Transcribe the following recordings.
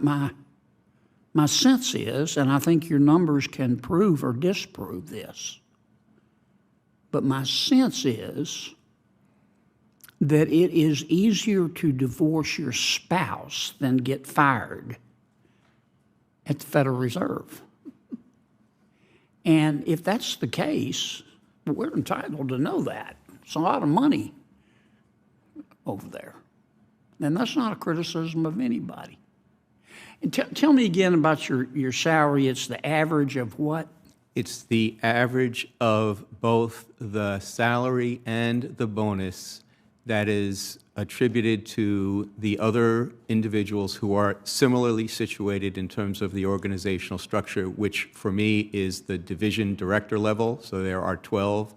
my sense is, and I think your numbers can prove or disprove this, but my sense is that it is easier to divorce your spouse than get fired at the Federal Reserve. And if that's the case, we're entitled to know that. It's a lot of money over there. And that's not a criticism of anybody. And tell me again about your salary. It's the average of what? It's the average of both the salary and the bonus that is attributed to the other individuals who are similarly situated in terms of the organizational structure, which for me is the division director level. So there are 12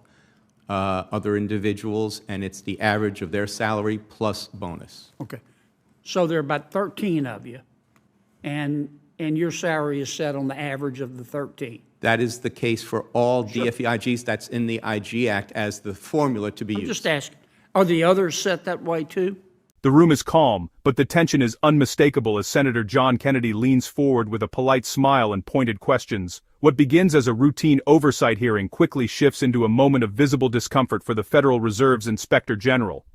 other individuals, and it's the average of their salary plus bonus. Okay. So there are about 13 of you, and your salary is set on the average of the 13. That is the case for all DFEIGs. That's in the IG Act as the formula to be used. I'm just asking, are the others set that way too? The room is calm, but the tension is unmistakable as Senator John Kennedy leans forward with a polite smile and pointed questions. What begins as a routine oversight hearing quickly shifts into a moment of visible discomfort for the Federal Reserve's Inspector General.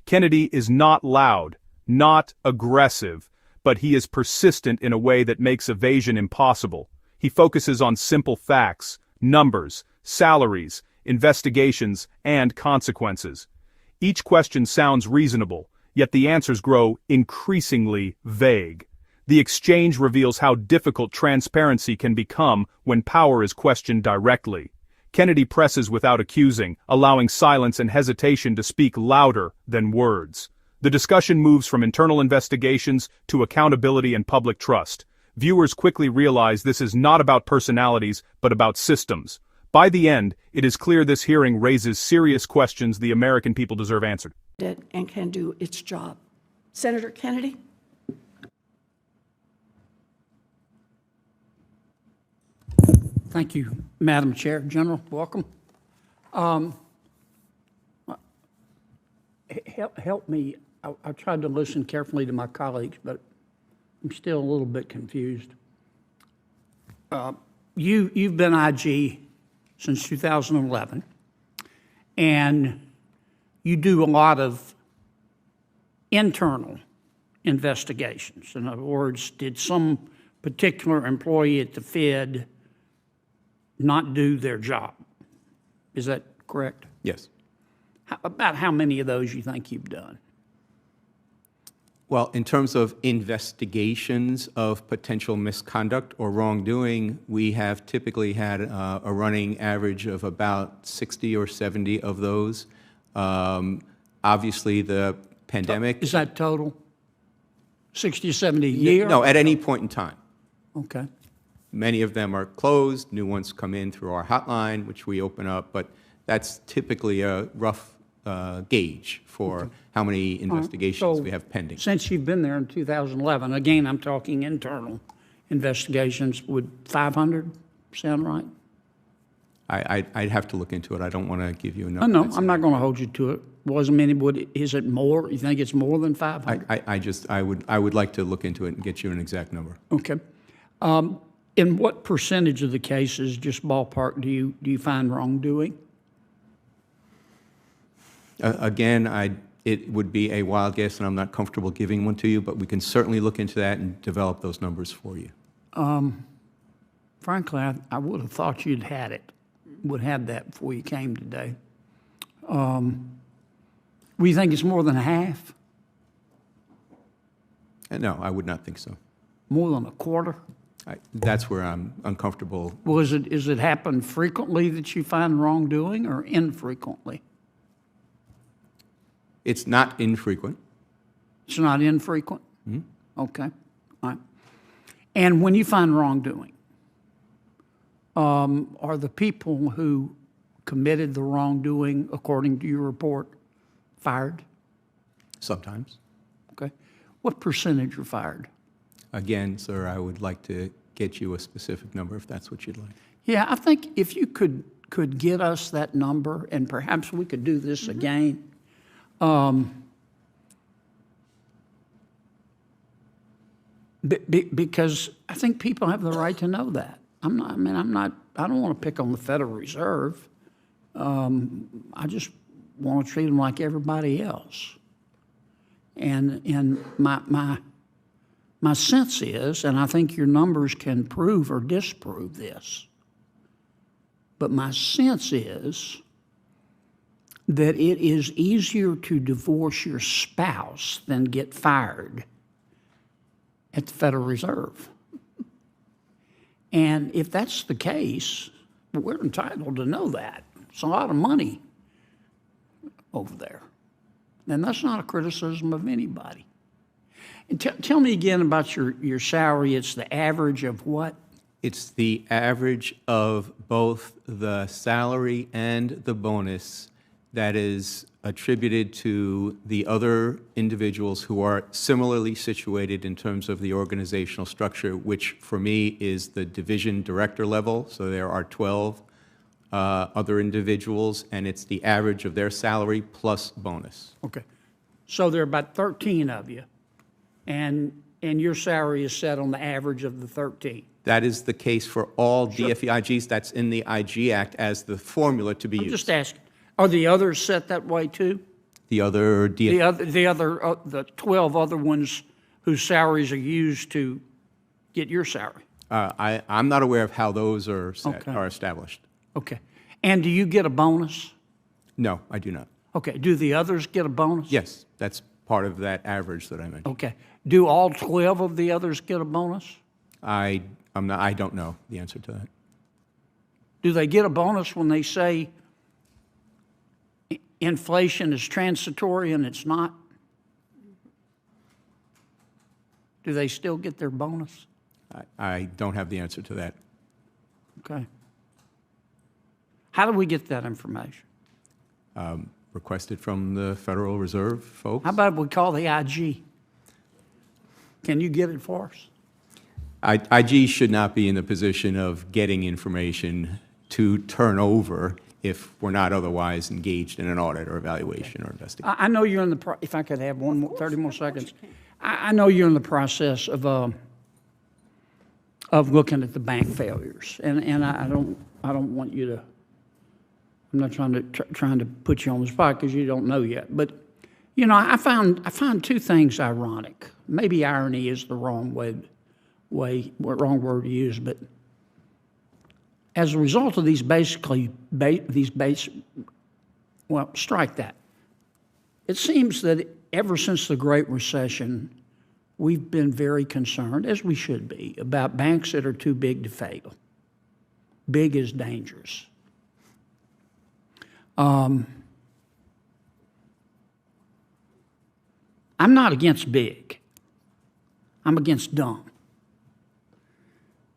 Kennedy is not loud, not aggressive, but he is persistent in a way that makes evasion impossible. He focuses on simple facts, numbers, salaries, investigations, and consequences. Each question sounds reasonable, yet the answers grow increasingly vague. The exchange reveals how difficult transparency can become when power is questioned directly. Kennedy presses without accusing, allowing silence and hesitation to speak louder than words. The discussion moves from internal investigations to accountability and public trust. Viewers quickly realize this is not about personalities, but about systems. By the end, it is clear this hearing raises serious questions the American people deserve answered. And can do its job. Senator Kennedy? Thank you, Madam Chair. General, welcome. Help me. I tried to listen carefully to my colleagues, but I'm still a little bit confused. You've been IG since 2011, and you do a lot of internal investigations. In other words, did some particular employee at the Fed not do their job? Is that correct? Yes. About how many of those you think you've done? Well, in terms of investigations of potential misconduct or wrongdoing, we have typically had a running average of about 60 or 70 of those. Obviously, the pandemic... Is that total? 60 or 70 a year? No, at any point in time. Okay. Many of them are closed. New ones come in through our hotline, which we open up, but that's typically a rough gauge for how many investigations we have pending. Since you've been there in 2011, again, I'm talking internal investigations, would 500 sound right? I'd have to look into it. I don't want to give you a number. No, I'm not going to hold you to it. Wasn't many. Is it more? You think it's more than 500? I would like to look into it and get you an exact number. Okay. In what percentage of the cases, just ballpark, do you find wrongdoing? Again, it would be a wild guess, and I'm not comfortable giving one to you, but we can certainly look into that and develop those numbers for you. Frankly, I would have thought would have that before you came today. We think it's more than half? No, I would not think so. More than a quarter? That's where I'm uncomfortable. Well, is it happen frequently that you find wrongdoing, or infrequently? It's not infrequent. It's not infrequent? Mm-hmm. Okay. All right. And when you find wrongdoing, are the people who committed the wrongdoing, according to your report, fired? Sometimes. Okay. What percentage are fired? Again, sir, I would like to get you a specific number if that's what you'd like. Yeah, I think if you could get us that number, and perhaps we could do this again. Because I think people have the right to know that. I don't want to pick on the Federal Reserve. I just want to treat them like everybody else. And my sense is, and I think your numbers can prove or disprove this, but my sense is that it is easier to divorce your spouse than get fired at the Federal Reserve. And if that's the case, we're entitled to know that. It's a lot of money over there. And that's not a criticism of anybody. And tell me again about your salary. It's the average of what? It's the average of both the salary and the bonus that is attributed to the other individuals who are similarly situated in terms of the organizational structure, which for me is the division director level. So there are 12 other individuals, and it's the average of their salary plus bonus. Okay. So there are about 13 of you, and your salary is set on the average of the 13. That is the case for all DFEIGs. That's in the IG Act as the formula to be I'm used. just asking, are the others set that way too? The other The 12 other ones whose salaries are used to get your salary? I'm not aware of how those are Okay. are established. Okay. And do you get a bonus? No, I do not. Okay. Do the others get a bonus? Yes, that's part of that average that I mentioned. Okay. Do all 12 of the others get a bonus? I don't know the answer to that. Do they get a bonus when they say inflation is transitory and it's not? Do they still get their bonus? I don't have the answer to that. Okay. How do we get that information? Requested from the Federal Reserve folks. How about we call the IG? Can you get it for us? IG should not be in the position of getting information to turn over if we're not otherwise engaged in an audit or evaluation or investigation. I know you're in the, if I could have 30 more seconds. I know you're in the process of looking at the bank failures, and I don't want you to, I'm not trying to put you on the spot because you don't know yet, but you know, I find two things ironic. Maybe irony is the wrong word to use, but as a result of these well, strike that. It seems that ever since the Great Recession, we've been very concerned, as we should be, about banks that are too big to fail. Big is dangerous. I'm not against big. I'm against dumb.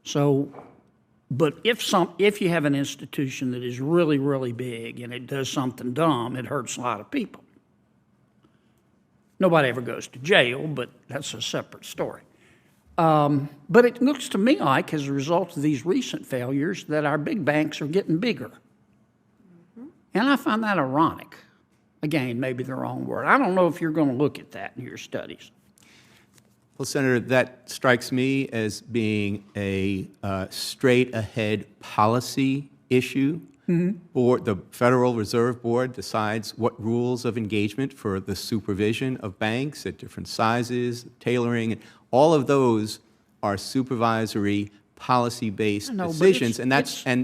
So, but if you have an institution that is really, really big and it does something dumb, it hurts a lot of people. Nobody ever goes to jail, but that's a separate story. But it looks to me like, as a result of these recent failures, that our big banks are getting bigger. And I find that ironic. Again, maybe the wrong word. I don't know if you're going to look at that in your studies. Well, Senator, that strikes me as being a straight-ahead policy issue. The Federal Reserve Board decides what rules of engagement for the supervision of banks at different sizes, tailoring, and all of those are supervisory, policy-based decisions, and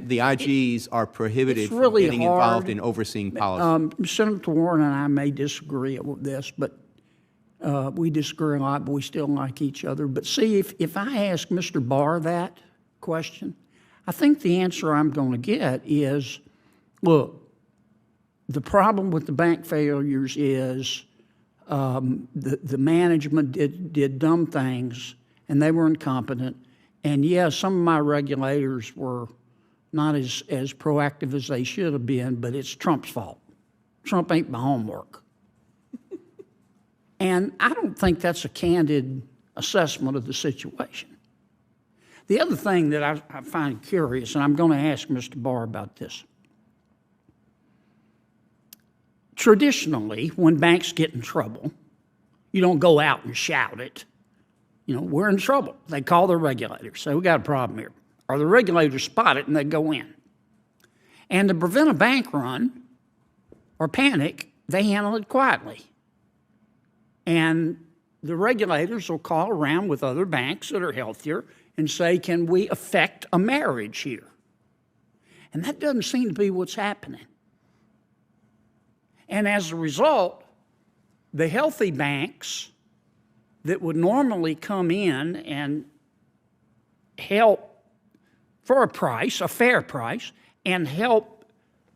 the IGs are prohibited from getting involved in overseeing policy. Senator Warren and I may disagree with this, but we disagree a lot, but we still like each other. But see, if I ask Mr. Barr that question, I think the answer I'm going to get is, look, the problem with the bank failures is the management did dumb things, and they were incompetent. And yes, some of my regulators were not as proactive as they should have been, but it's Trump's fault. Trump ain't my homework. And I don't think that's a candid assessment of the situation. The other thing that I find curious, and I'm going to ask Mr. Barr about this. Traditionally, when banks get in trouble, you don't go out and shout it. we're in trouble. They call the regulators, say, we got a problem here. Or the regulators spot it and they go in. And to prevent a bank run or panic, they handle it quietly. And the regulators will call around with other banks that are healthier and say, can we affect a marriage here? And that doesn't seem to be what's happening. And as a result, the healthy banks that would normally come in and help for a price, a fair price, and help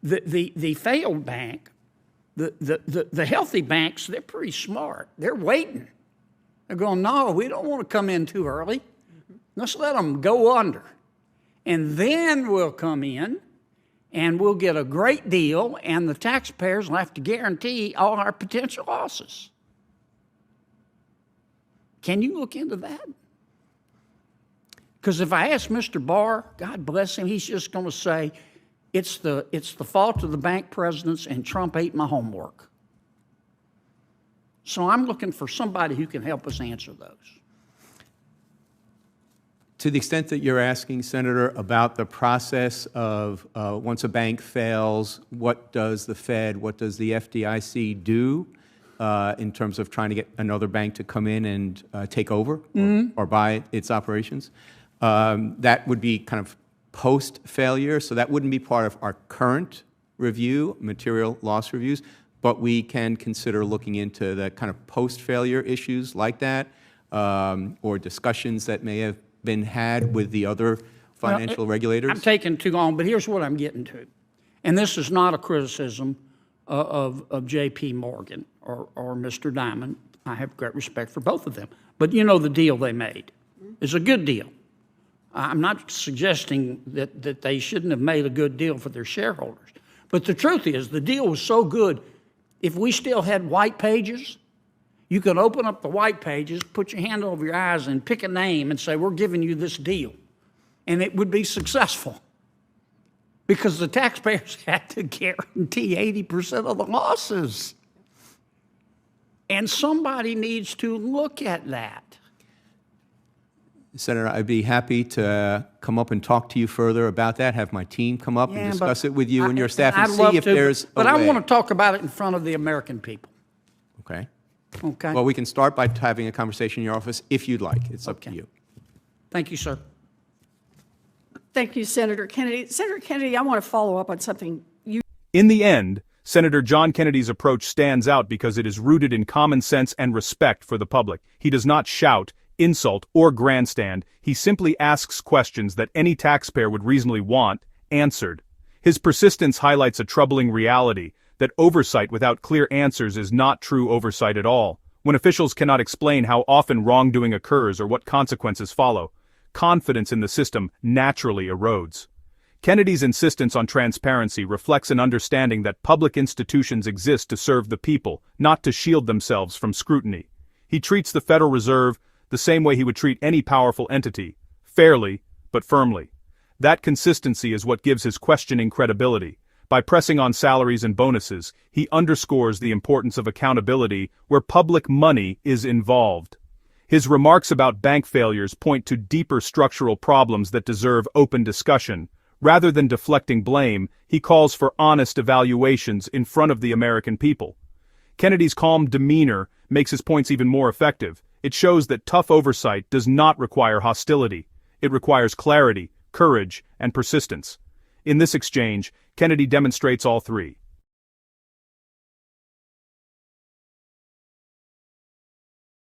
the failed bank, the healthy banks, they're pretty smart. They're waiting. They're going, no, we don't want to come in too early. Let's let them go under. And then we'll come in and we'll get a great deal, and the taxpayers will have to guarantee all our potential losses. Can you look into that? Because if I ask Mr. Barr, God bless him, he's just going to say, it's the fault of the bank presidents and Trump ate my homework. So I'm looking for somebody who can help us answer those. To the extent that you're asking, Senator, about the process of once a bank fails, what does the Fed, what does the FDIC do in terms of trying to get another bank to come in and take over or buy its operations? That would be kind of post-failure, so that wouldn't be part of our current review, material loss reviews, but we can consider looking into the kind of post-failure issues like that, or discussions that may have been had with the other financial regulators. I'm taking too long, but here's what I'm getting to. And this is not a criticism of J.P. Morgan or Mr. Diamond. I have great respect for both of them. But you know the deal they made is a good deal. I'm not suggesting that they shouldn't have made a good deal for their shareholders. But the truth is, the deal was so good, if we still had white pages, you could open up the white pages, put your hand over your eyes, and pick a name and say, we're giving you this deal. And it would be successful. Because the taxpayers had to guarantee 80% of the losses. And somebody needs to look at that. Senator, I'd be happy to come up and talk to you further about that, have my team come up and discuss it with you and your staff and see if there's a way. But I want to talk about it in front of the American people. Okay. Okay? Well, we can start by having a conversation in your office if you'd like. It's up to you. Thank you, sir. Thank you, Senator Kennedy. Senator Kennedy, I want to follow up on something you. In the end, Senator John Kennedy's approach stands out because it is rooted in common sense and respect for the public. He does not shout, insult, or grandstand. He simply asks questions that any taxpayer would reasonably want answered. His persistence highlights a troubling reality, that oversight without clear answers is not true oversight at all. When officials cannot explain how often wrongdoing occurs or what consequences follow, confidence in the system naturally erodes. Kennedy's insistence on transparency reflects an understanding that public institutions exist to serve the people, not to shield themselves from scrutiny. He treats the Federal Reserve the same way he would treat any powerful entity, fairly, but firmly. That consistency is what gives his questioning credibility. By pressing on salaries and bonuses, he underscores the importance of accountability where public money is involved. His remarks about bank failures point to deeper structural problems that deserve open discussion. Rather than deflecting blame, he calls for honest evaluations in front of the American people. Kennedy's calm demeanor makes his points even more effective. It shows that tough oversight does not require hostility. It requires clarity, courage, and persistence. In this exchange, Kennedy demonstrates all three.